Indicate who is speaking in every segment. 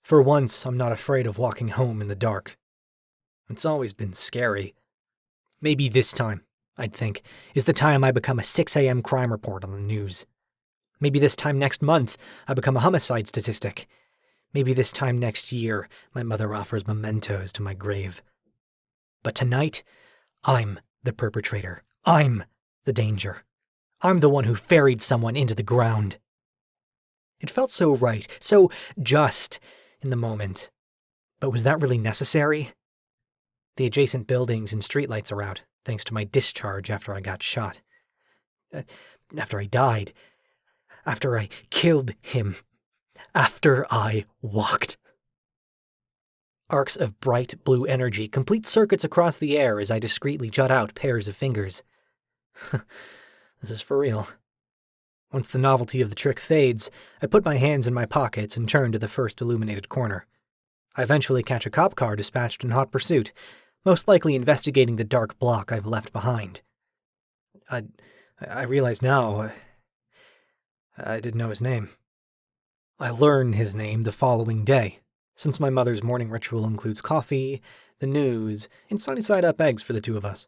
Speaker 1: For once, I'm not afraid of walking home in the dark. It's always been scary. Maybe this time, I'd think, is the time I become a 6 a.m. crime report on the news. Maybe this time next month, I become a homicide statistic. Maybe this time next year, my mother offers mementos to my grave. But tonight, I'm the perpetrator. I'm the danger. I'm the one who ferried someone into the ground. It felt so right, so just in the moment. But was that really necessary? The adjacent buildings and streetlights are out, thanks to my discharge after I got shot. After I died. After I killed him. After I walked. Arcs of bright blue energy complete circuits across the air as I discreetly jut out pairs of fingers. This is for real. Once the novelty of the trick fades, I put my hands in my pockets and turn to the first illuminated corner. I eventually catch a cop car dispatched in hot pursuit, most likely investigating the dark block I've left behind. I realize now, I didn't know his name. I learn his name the following day, since my mother's morning ritual includes coffee, the news, and sunny-side-up eggs for the two of us.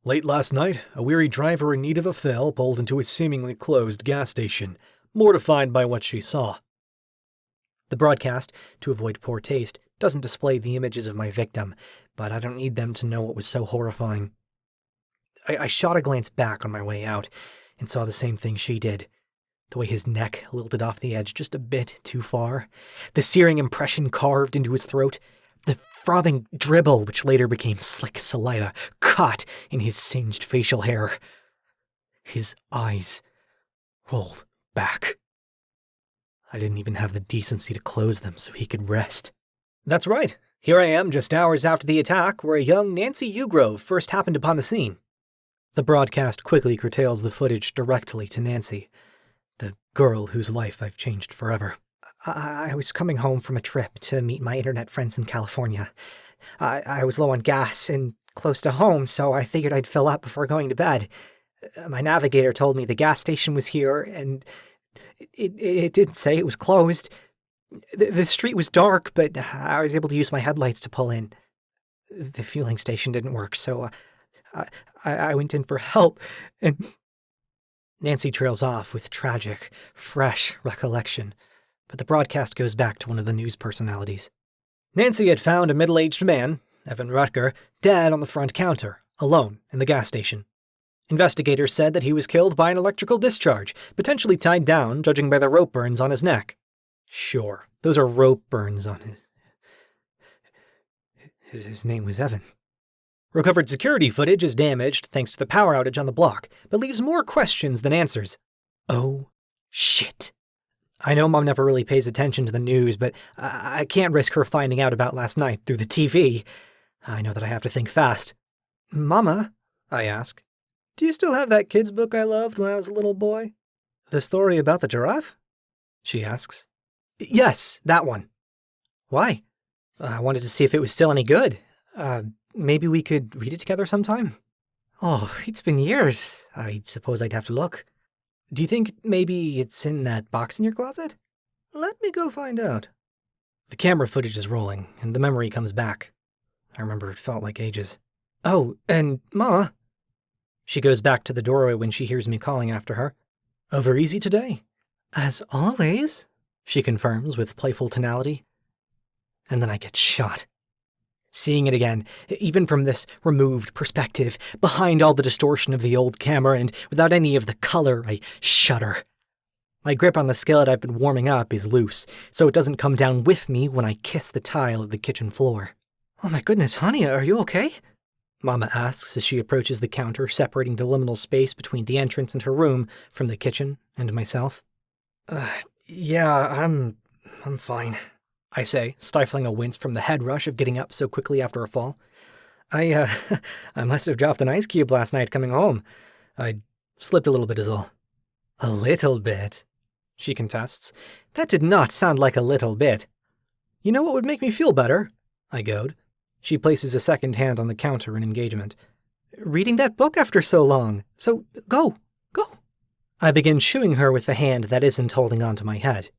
Speaker 1: Late last night, a weary driver in need of a fill pulled into a seemingly closed gas station, mortified by what she saw. The broadcast, to avoid poor taste, doesn't display the images of my victim, but I don't need them to know what was so horrifying. I shot a glance back on my way out, and saw the same thing she did. The way his neck lilted off the edge just a bit too far, the searing impression carved into his throat, the frothing dribble which later became slick saliva caught in his singed facial hair. His eyes rolled back. I didn't even have the decency to close them so he could rest. That's right. Here I am just hours after the attack where a young Nancy Ugrove first happened upon the scene. The broadcast quickly curtails the footage directly to Nancy, the girl whose life I've changed forever. I was coming home from a trip to meet my internet friends in California. I was low on gas and close to home, so I figured I'd fill up before going to bed. My navigator told me the gas station was here, and it didn't say it was closed. The street was dark, but I was able to use my headlights to pull in. The fueling station didn't work, so I went in for help, and... Nancy trails off with tragic, fresh recollection, but the broadcast goes back to one of the news personalities. Nancy had found a middle-aged man, Evan Rutger, dead on the front counter, alone in the gas station. Investigators said that he was killed by an electrical discharge, potentially tied down, judging by the rope burns on his neck. Sure, those are rope burns on his name was Evan. Recovered security footage is damaged thanks to the power outage on the block, but leaves more questions than answers. Oh, shit. I know Mom never really pays attention to the news, but I can't risk her finding out about last night through the TV. I know that I have to think fast. Mama, I ask, do you still have that kid's book I loved when I was a little boy? The story about the giraffe? She asks. Yes, that one. Why? I wanted to see if it was still any good. Maybe we could read it together sometime? Oh, it's been years. I suppose I'd have to look. Do you think maybe it's in that box in your closet? Let me go find out. The camera footage is rolling, and the memory comes back. I remember it felt like ages. Oh, and Ma. She goes back to the doorway when she hears me calling after her. Over easy today? As always, she confirms with playful tonality. And then I get shot. Seeing it again, even from this removed perspective, behind all the distortion of the old camera and without any of the color, I shudder. My grip on the skillet I've been warming up is loose, so it doesn't come down with me when I kiss the tile of the kitchen floor. Oh my goodness, honey, are you okay? Mama asks as she approaches the counter separating the liminal space between the entrance and her room from the kitchen and myself. Yeah, I'm fine. I say, stifling a wince from the head rush of getting up so quickly after a fall. I must have dropped an ice cube last night coming home. I slipped a little bit is all. A little bit, she contests. That did not sound like a little bit. You know what would make me feel better? I goad. She places a second hand on the counter in engagement. Reading that book after so long. So, go. I begin shooing her with the hand that isn't holding onto my head.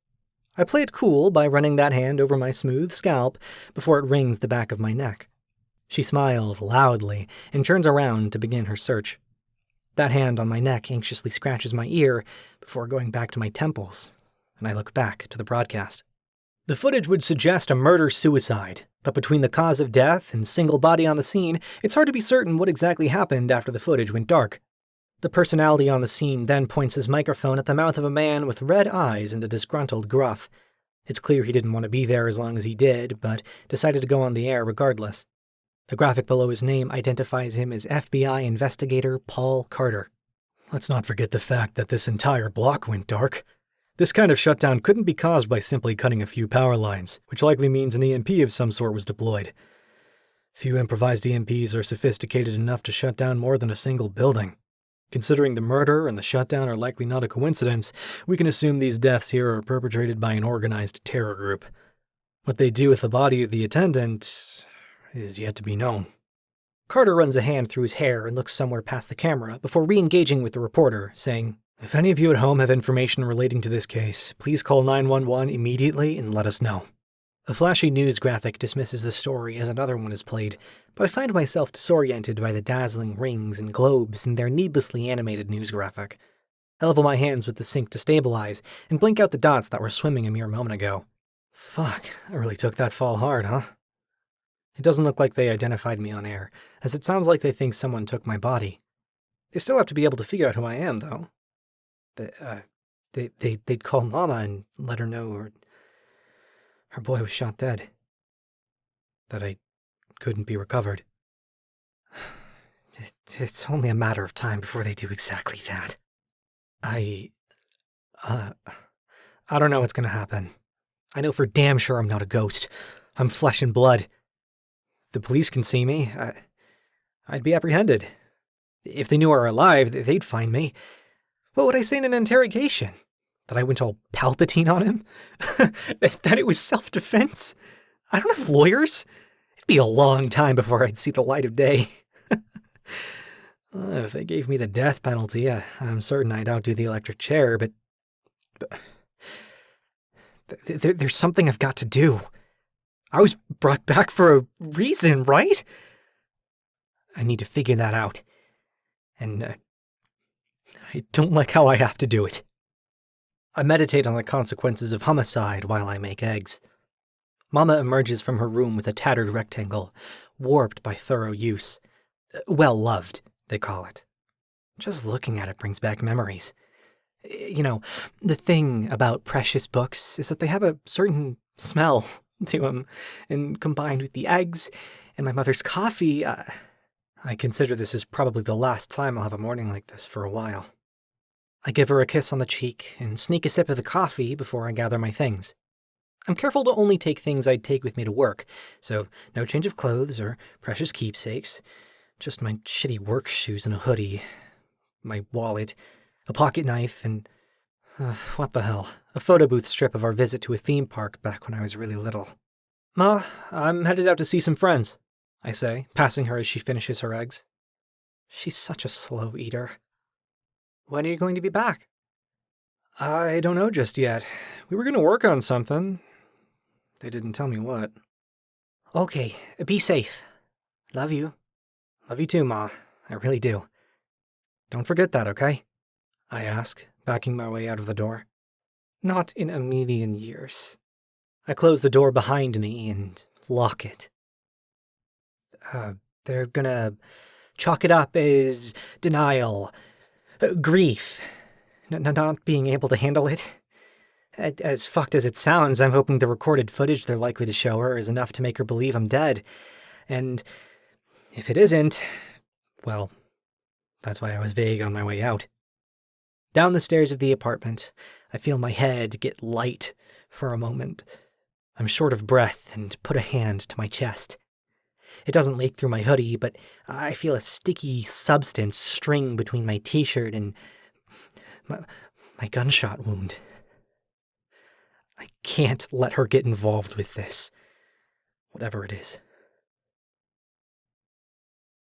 Speaker 1: I play it cool by running that hand over my smooth scalp before it wrings the back of my neck. She smiles loudly and turns around to begin her search. That hand on my neck anxiously scratches my ear before going back to my temples, and I look back to the broadcast. The footage would suggest a murder-suicide, but between the cause of death and single body on the scene, it's hard to be certain what exactly happened after the footage went dark. The personality on the scene then points his microphone at the mouth of a man with red eyes and a disgruntled gruff. It's clear he didn't want to be there as long as he did, but decided to go on the air regardless. The graphic below his name identifies him as FBI investigator Paul Carter. Let's not forget the fact that this entire block went dark. This kind of shutdown couldn't be caused by simply cutting a few power lines, which likely means an EMP of some sort was deployed. Few improvised EMPs are sophisticated enough to shut down more than a single building. Considering the murder and the shutdown are likely not a coincidence, we can assume these deaths here are perpetrated by an organized terror group. What they do with the body of the attendant is yet to be known. Carter runs a hand through his hair and looks somewhere past the camera before re-engaging with the reporter, saying, "If any of you at home have information relating to this case, please call 911 immediately and let us know." A flashy news graphic dismisses the story as another one is played, but I find myself disoriented by the dazzling rings and globes in their needlessly animated news graphic. I level my hands with the sync to stabilize and blink out the dots that were swimming a mere moment ago. Fuck, I really took that fall hard, huh? It doesn't look like they identified me on air, as it sounds like they think someone took my body. They still have to be able to figure out who I am, though. They'd call Mama and let her know her boy was shot dead. That I couldn't be recovered. It's only a matter of time before they do exactly that. I don't know what's gonna happen. I know for damn sure I'm not a ghost. I'm flesh and blood. If the police can see me, I'd be apprehended. If they knew I were alive, they'd find me. What would I say in an interrogation? That I went all Palpatine on him? That it was self-defense? I don't have lawyers. It'd be a long time before I'd see the light of day. If they gave me the death penalty, I'm certain I'd outdo the electric chair, but there's something I've got to do. I was brought back for a reason, right? I need to figure that out. And I don't like how I have to do it. I meditate on the consequences of homicide while I make eggs. Mama emerges from her room with a tattered rectangle, warped by thorough use. Well-loved, they call it. Just looking at it brings back memories. You know, the thing about precious books is that they have a certain smell to them, and combined with the eggs and my mother's coffee, I consider this is probably the last time I'll have a morning like this for a while. I give her a kiss on the cheek and sneak a sip of the coffee before I gather my things. I'm careful to only take things I'd take with me to work, so no change of clothes or precious keepsakes, just my shitty work shoes and a hoodie, my wallet, a pocket knife, and what the hell, a photo booth strip of our visit to a theme park back when I was really little. "Ma, I'm headed out to see some friends," I say, passing her as she finishes her eggs. She's such a slow eater. "When are you going to be back?" "I don't know just yet. We were going to work on something. They didn't tell me what." "Okay, be safe. Love you." "Love you too, Ma. I really do. Don't forget that, okay?" I ask, backing my way out of the door. "Not in a million years." I close the door behind me and lock it. They're gonna chalk it up as denial, grief, not being able to handle it. As fucked as it sounds, I'm hoping the recorded footage they're likely to show her is enough to make her believe I'm dead. And if it isn't, well, that's why I was vague on my way out. Down the stairs of the apartment, I feel my head get light for a moment. I'm short of breath and put a hand to my chest. It doesn't leak through my hoodie, but I feel a sticky substance string between my t-shirt and my gunshot wound. I can't let her get involved with this, whatever it is.